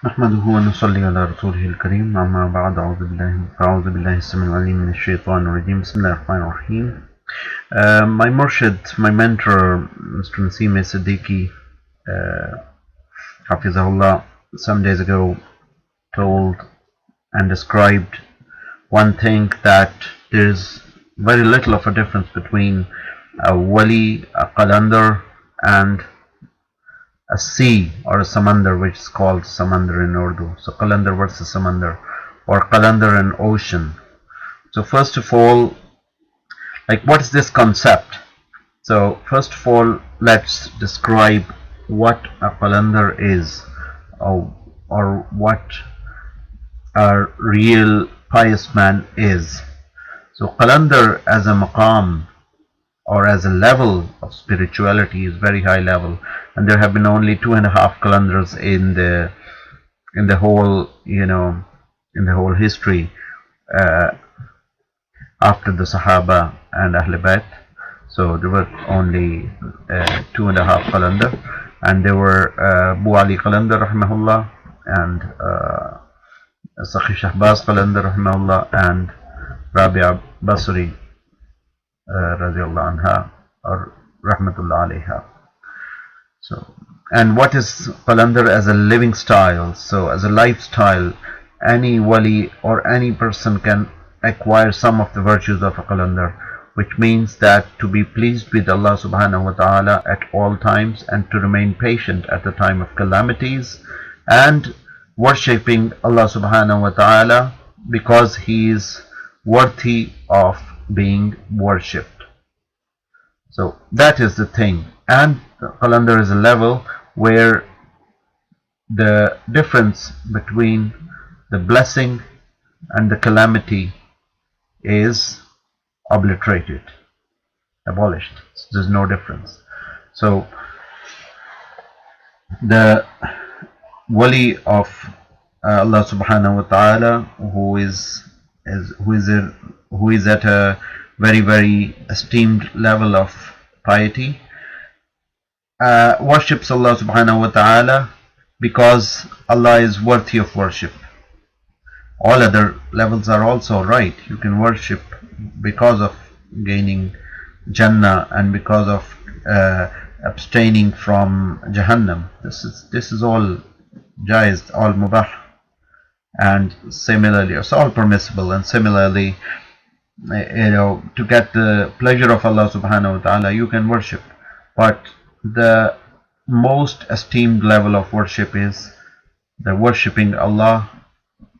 نحمده ونصلي على رسوله الكريم أما بعد أعوذ بالله السميع العليم من الشيطان الرجيم بسم الله الرحمن الرحيم. My مرشد, my mentor, Mr. Nasim Siddiqui, Hafizahullah, some days ago told and described one thing, that there is very little of a difference between a wali, a Qalander, and a sea or a samandar, which is called samandar in Urdu. So Qalander versus samandar, or Qalander and ocean. So first of all, like, what is this concept? So first of all, let's describe what a Qalander is, or what a real pious man is. So Qalander as a maqam, or as a level of spirituality, is very high level, and there have been only 2.5 Qalandars in the whole, in the whole history, after the Sahaba and Ahl Bayt. So there were only 2.5 Qalandar, and there were Abu Ali Qalander rahimahullah, and Sakhi Shahbaz Qalander rahimahullah, and Rabia Basri radiallahu anha, or rahmatullah alayha. So, and what is Qalander as a living style? So as a lifestyle, any wali or any person can acquire some of the virtues of a Qalander, which means that to be pleased with Allah subhanahu wa ta'ala at all times, and to remain patient at the time of calamities, and worshipping Allah subhanahu wa ta'ala because He is worthy of being worshipped. So that is the thing. And Qalander is a level where the difference between the blessing and the calamity is obliterated, abolished. There's no difference. So the wali of Allah subhanahu wa ta'ala, who is at a very, very esteemed level of piety, worships Allah subhanahu wa ta'ala because Allah is worthy of worship. All other levels are also right. You can worship because of gaining Jannah, and because of abstaining from Jahannam. This is all jaiz, all mubah, and similarly, it's all permissible. And similarly, to get the pleasure of Allah subhanahu wa ta'ala, you can worship. But the most esteemed level of worship is the worshipping Allah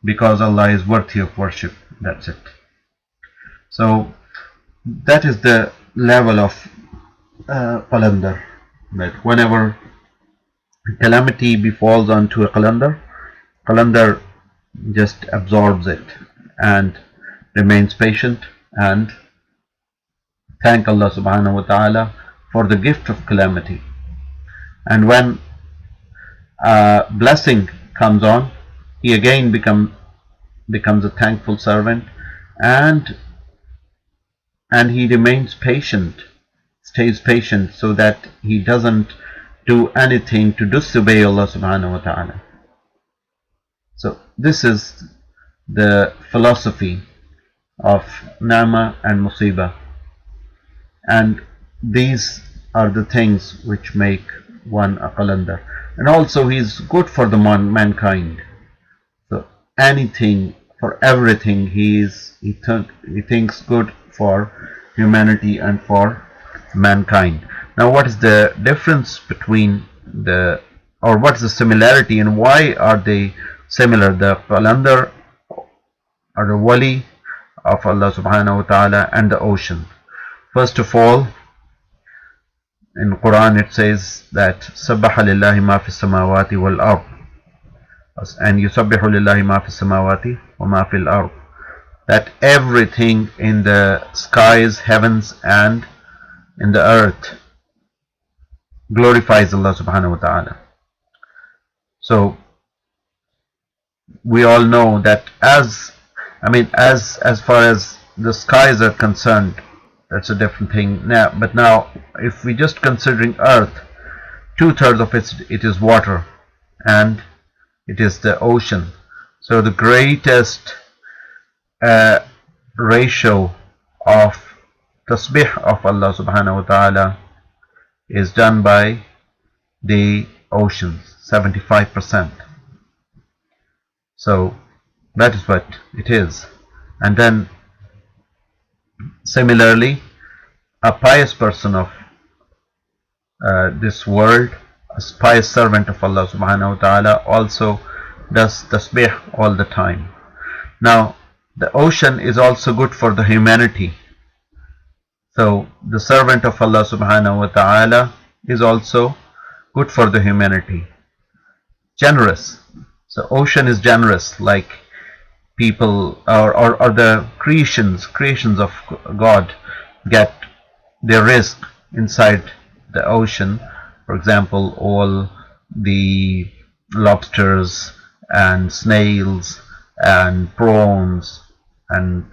because Allah is worthy of worship. That's it. So that is the level of Qalander. That whenever calamity befalls onto a Qalander just absorbs it and remains patient and thank Allah subhanahu wa ta'ala for the gift of calamity. And when blessing comes on, he again becomes a thankful servant, and he remains patient, stays patient, so that he doesn't do anything to disobey Allah subhanahu wa ta'ala. So this is the philosophy of Nama and Musibah, and these are the things which make one a Qalander. And also he is good for the mankind. So anything, for everything, he thinks good for humanity and for mankind. Now what is the difference between or what is the similarity, and why are they similar? The Qalander, or the wali of Allah subhanahu wa ta'ala, and the ocean. First of all, in Quran it says that Sabbaha lillahi ma fi samawati wal ard, and yusabbihu lillahi ma fi samawati wa ma fil ard, that everything in the skies, heavens, and in the earth glorifies Allah subhanahu wa ta'ala. So we all know that as far as the skies are concerned, that's a different thing now. But now, if we just considering earth, 2/3 of it is water, and it is the ocean. So the greatest ratio of tasbih of Allah subhanahu wa ta'ala is done by the oceans, 75%. So that is what it is. And then similarly, a pious person of this world, a pious servant of Allah subhanahu wa ta'ala, also does tasbih all the time. Now the ocean is also good for the humanity. So the servant of Allah subhanahu wa ta'ala is also good for the humanity. Generous. So ocean is generous, like people or the creations of God get their rizq inside the ocean. For example, all the lobsters and snails and prawns and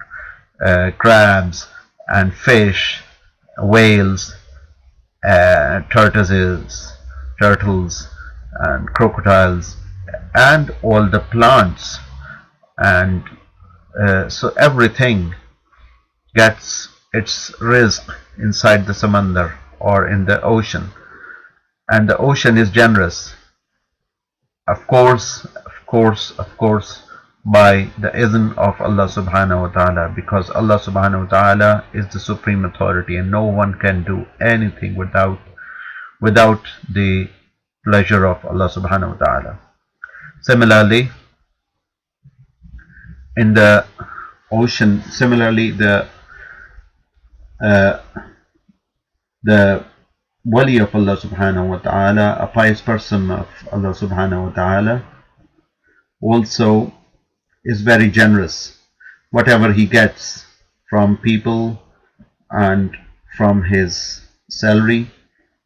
crabs and fish, whales, turtles and crocodiles, and all the plants, and so everything gets its rizq inside the samandar or in the ocean. And the ocean is generous, of course, by the izn of Allah subhanahu wa ta'ala, because Allah subhanahu wa ta'ala is the supreme authority, and no one can do anything without the pleasure of Allah subhanahu wa ta'ala. Similarly, in the ocean, the wali of Allah subhanahu wa ta'ala, a pious person of Allah subhanahu wa ta'ala, also is very generous. Whatever he gets from people and from his salary,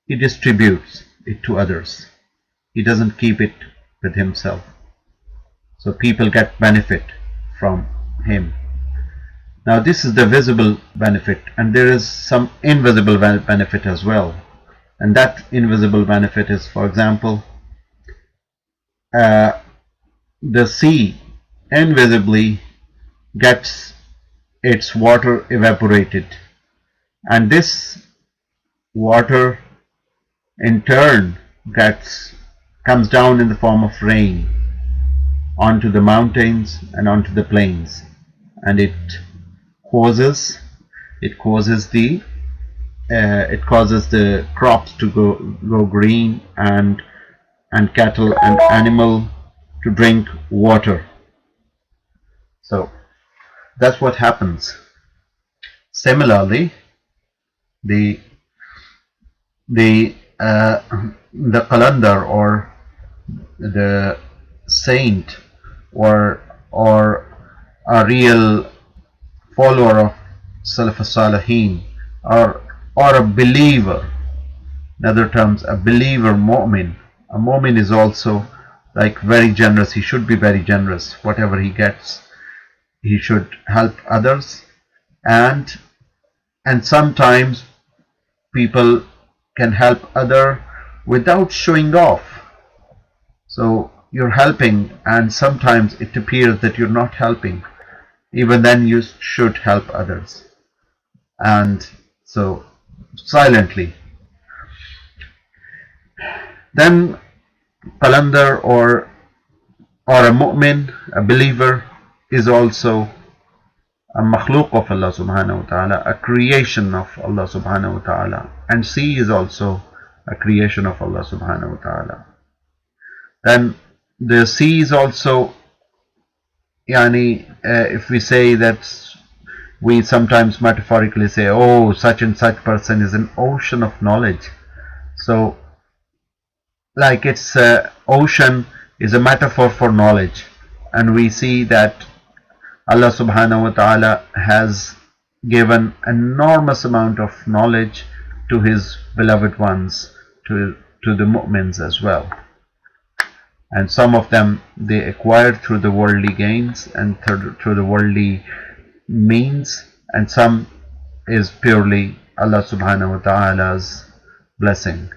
he distributes it to others. He doesn't keep it with himself. So people get benefit from him. Now this is the visible benefit, and there is some invisible benefit as well. And that invisible benefit is, for example, the sea invisibly gets its water evaporated, and this water in turn comes down in the form of rain onto the mountains and onto the plains, and it causes the crops to go green, and cattle and animal to drink water. So that's what happens. Similarly, the Qalander, or the saint, or a real follower of Salaf Salihin, or a believer, in other terms, a believer mu'min. A mu'min is also like very generous. He should be very generous. Whatever he gets, he should help others, and sometimes people can help other without showing off. So you're helping, and sometimes it appears that you're not helping. Even then you should help others, and so silently. Then Qalander, or a mu'min, a believer, is also a makhluk of Allah subhanahu wa ta'ala, a creation of Allah subhanahu wa ta'ala, and sea is also a creation of Allah subhanahu wa ta'ala. Then the sea is also, if we say that, we sometimes metaphorically say, oh, such and such person is an ocean of knowledge. So like it's ocean is a metaphor for knowledge, and we see that Allah subhanahu wa ta'ala has given enormous amount of knowledge to his beloved ones, to the mu'mins as well. And some of them they acquired through the worldly gains and through the worldly means, and some is purely Allah subhanahu wa ta'ala's blessing.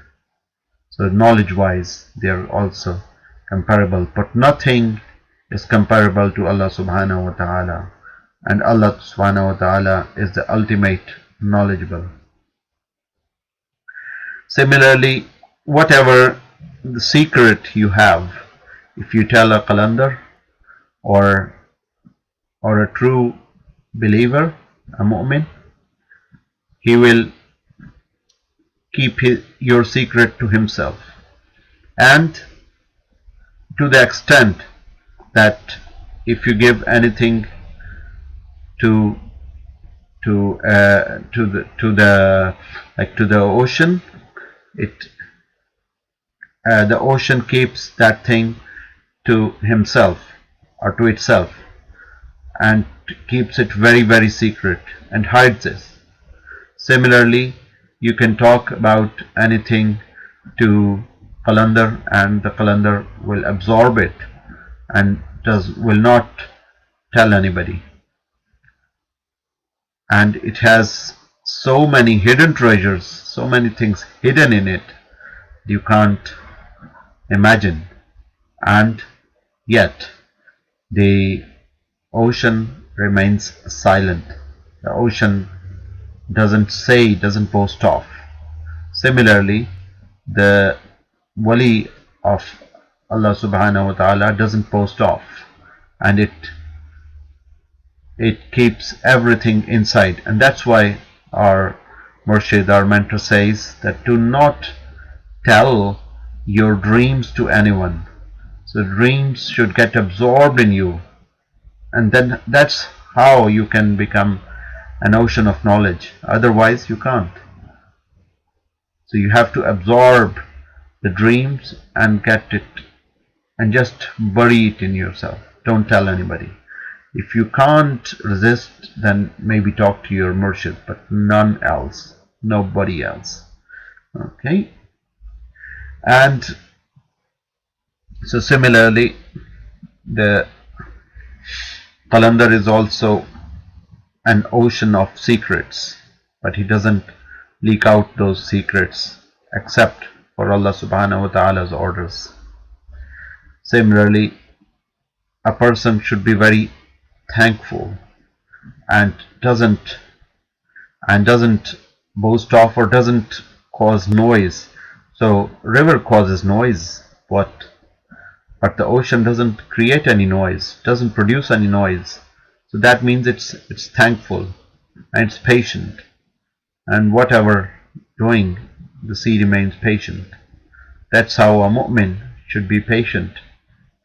So knowledge wise they are also comparable, but nothing is comparable to Allah subhanahu wa ta'ala, and Allah subhanahu wa ta'ala is the ultimate knowledgeable. Similarly, whatever the secret you have, if you tell a Qalander or a true believer, a mu'min, he will keep your secret to himself, and to the extent that if you give anything to the ocean, the ocean keeps that thing to himself or to itself, and keeps it very, very secret and hides it. Similarly, you can talk about anything to Qalander, and the Qalander will absorb it and will not tell anybody. And it has so many hidden treasures, so many things hidden in it, you can't imagine. And yet the ocean remains silent. The ocean doesn't boast off. Similarly, the wali of Allah subhanahu wa ta'ala doesn't boast off, and it keeps everything inside. And that's why our Murshid, our mentor, says that do not tell your dreams to anyone. So dreams should get absorbed in you, and then that's how you can become an ocean of knowledge. Otherwise you can't. So you have to absorb the dreams and get it and just bury it in yourself. Don't tell anybody. If you can't resist, then maybe talk to your Murshid, but none else, nobody else. Okay? And so similarly, the Qalander is also an ocean of secrets, but he doesn't leak out those secrets except for Allah subhanahu wa ta'ala's orders. Similarly, a person should be very thankful and doesn't boast off or doesn't cause noise. So river causes noise, but the ocean doesn't create any noise, doesn't produce any noise. So that means it's thankful and it's patient, and whatever doing, the sea remains patient. That's how a mu'min should be patient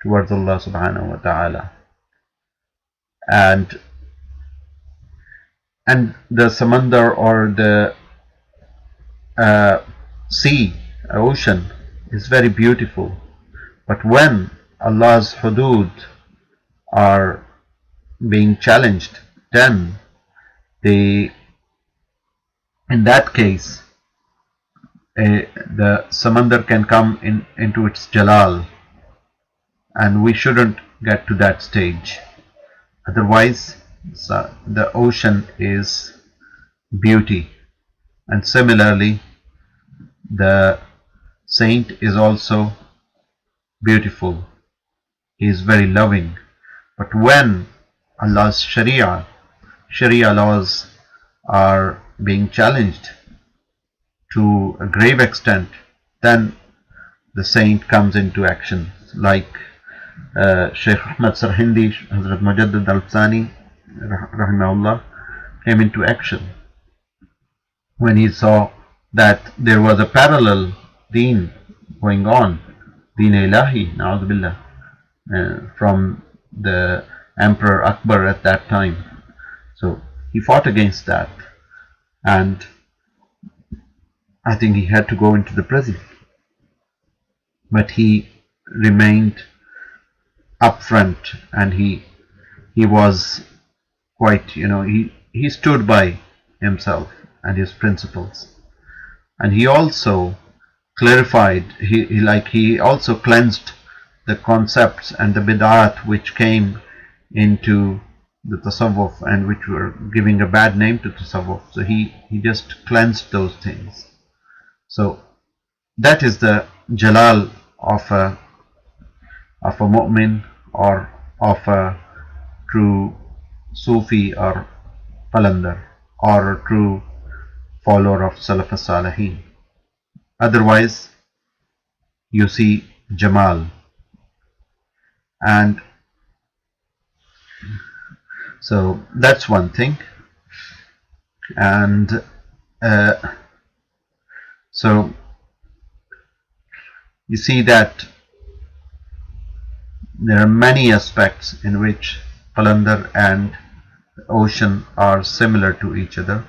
towards Allah subhanahu wa ta'ala. And the samandar, or the sea, ocean, is very beautiful. But when Allah's hudud are being challenged, then in that case the samandar can come into its jalal, and we shouldn't get to that stage. Otherwise the ocean is beauty. And similarly, the saint is also beautiful. He is very loving. But when Allah's Sharia laws are being challenged to a grave extent, then the saint comes into action. Like Shaykh Ahmed Sarhindi, Hazrat Mujaddid Al-Thani rahimahullah, came into action when he saw that there was a parallel deen going on, deen ilahi, na'udhu billah, from the Emperor Akbar at that time. So he fought against that, and I think he had to go into the prison, but he remained upfront, and he was quite, he stood by himself and his principles. And he also clarified, he also cleansed the concepts and the bid'at which came into the tasawwuf and which were giving a bad name to tasawwuf. So he just cleansed those things. So that is the jalal of a of a mu'min or of a true Sufi or Qalander or a true follower of Salaf as-Salihin. Otherwise, you see Jamal. And so that's one thing. And so you see that there are many aspects in which Qalander and the ocean are similar to each other.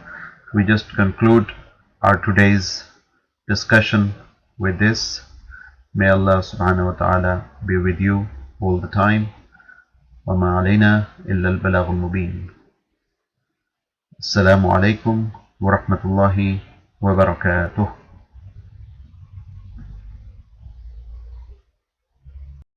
We just conclude our today's discussion with this. May Allah subhanahu wa ta'ala be with you all the time. وما علينا إلا البلاغ المبين. السلام عليكم ورحمة الله وبركاته.